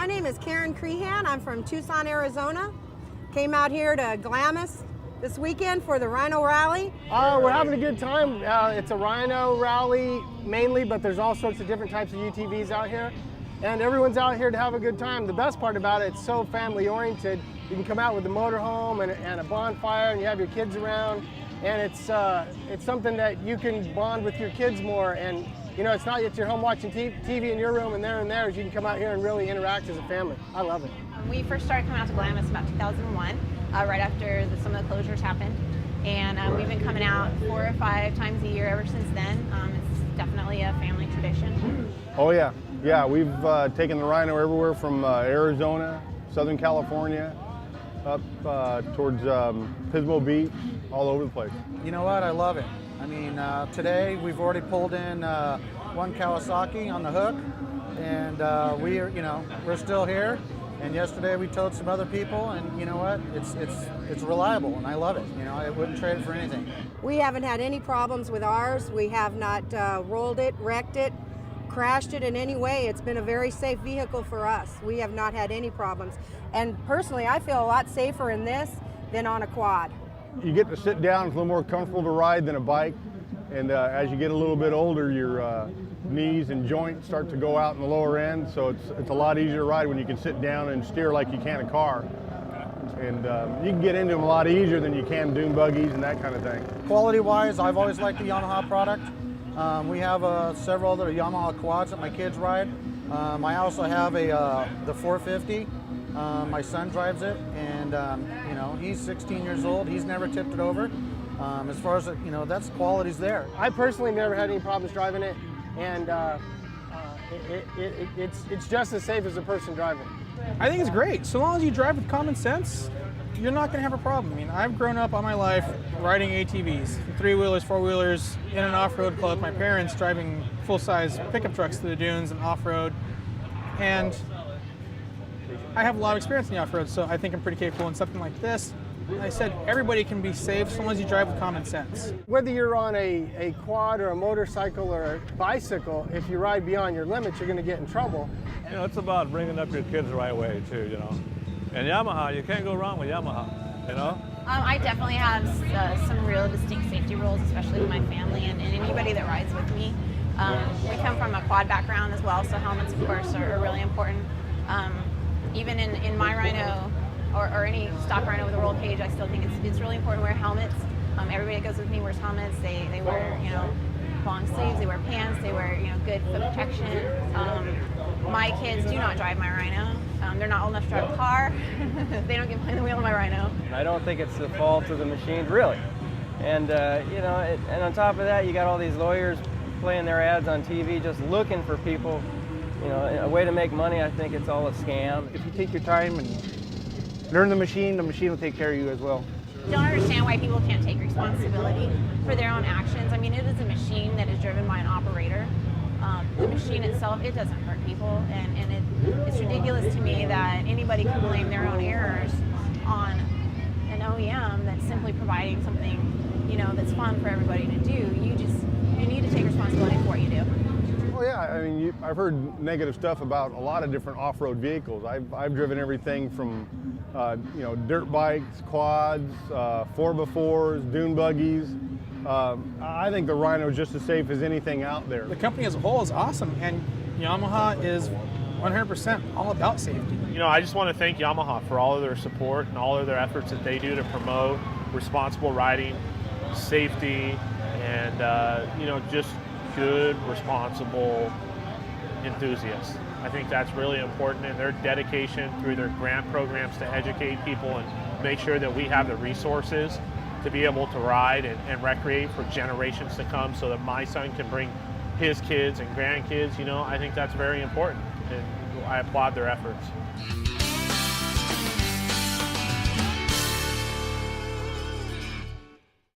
My name is Karen Crehan. I'm from Tucson, Arizona. Came out here to Glamis this weekend for the Rhino Rally. We're having a good time. It's a Rhino Rally mainly, but there's all sorts of different types of UTVs out here. And everyone's out here to have a good time. The best part about it, it's so family oriented. You can come out with a motorhome and a bonfire, and you have your kids around. And it's something that you can bond with your kids more. And you know, it's not that you're home watching TV in your room and they're in theirs. You can come out here and really interact as a family. I love it. We first started coming out to Glamis about 2001, right after some of the closures happened. And we've been coming out 4 or 5 times a year ever since then. It's definitely a family tradition. Oh yeah, yeah. We've taken the Rhino everywhere from Arizona, Southern California, up towards Pismo Beach, all over the place. You know what? I love it. I mean, today we've already pulled in one Kawasaki on the hook, and we're still here. And yesterday we towed some other people, and you know what? It's reliable, and I love it. You know, I wouldn't trade it for anything. We haven't had any problems with ours. We have not rolled it, wrecked it, crashed it in any way. It's been a very safe vehicle for us. We have not had any problems. And personally, I feel a lot safer in this than on a quad. You get to sit down, it's a little more comfortable to ride than a bike. And as you get a little bit older, your knees and joints start to go out in the lower end, so it's a lot easier to ride when you can sit down and steer like you can a car. And you can get into them a lot easier than you can dune buggies and that kind of thing. Quality-wise, I've always liked the Yamaha product. We have several other Yamaha quads that my kids ride. I also have the 450. My son drives it, and you know, he's 16 years old. He's never tipped it over. As far as that's quality's there. I personally never had any problems driving it, and it's just as safe as a person driving. I think it's great. So long as you drive with common sense, you're not going to have a problem. I mean, I've grown up all my life riding ATVs, 3-wheelers, 4-wheelers, in an off-road club. My parents driving full-size pickup trucks through the dunes and off-road, and I have a lot of experience in the off-road, so I think I'm pretty capable in something like this. Like I said, everybody can be safe so long as you drive with common sense. Whether you're on a quad or a motorcycle or a bicycle, if you ride beyond your limits, you're going to get in trouble. You know, it's about bringing up your kids the right way too, you know. And Yamaha, you can't go wrong with Yamaha, you know. I definitely have some real distinct safety rules, especially with my family and anybody that rides with me. We come from a quad background as well, so helmets, of course, are really important. Even in my Rhino, or any stock Rhino with a roll cage, I still think it's really important to wear helmets. Everybody that goes with me wears helmets. They wear long sleeves, they wear pants, they wear good foot protection. My kids do not drive my Rhino. They're not old enough to drive a car. They don't get behind the wheel of my Rhino. I don't think it's the fault of the machines, really. And and on top of that, you got all these lawyers playing their ads on TV, just looking for people. A way to make money. I think it's all a scam. If you take your time and learn the machine will take care of you as well. I don't understand why people can't take responsibility for their own actions. I mean, it is a machine that is driven by an operator. The machine itself, it doesn't hurt people, and it's ridiculous to me that anybody can blame their own errors on an OEM that's simply providing something, that's fun for everybody to do. You need to take responsibility for what you do. Well, yeah, I mean, I've heard negative stuff about a lot of different off-road vehicles. I've driven everything from, dirt bikes, quads, 4x4s, dune buggies. I think the Rhino is just as safe as anything out there. The company as a whole is awesome, and Yamaha is 100% all about safety. I just want to thank Yamaha for all of their support and all of their efforts that they do to promote responsible riding, safety, and just good, responsible enthusiasts. I think that's really important, and their dedication through their grant programs to educate people and make sure that we have the resources to be able to ride and recreate for generations to come, so that my son can bring his kids and grandkids. I think that's very important, and I applaud their efforts.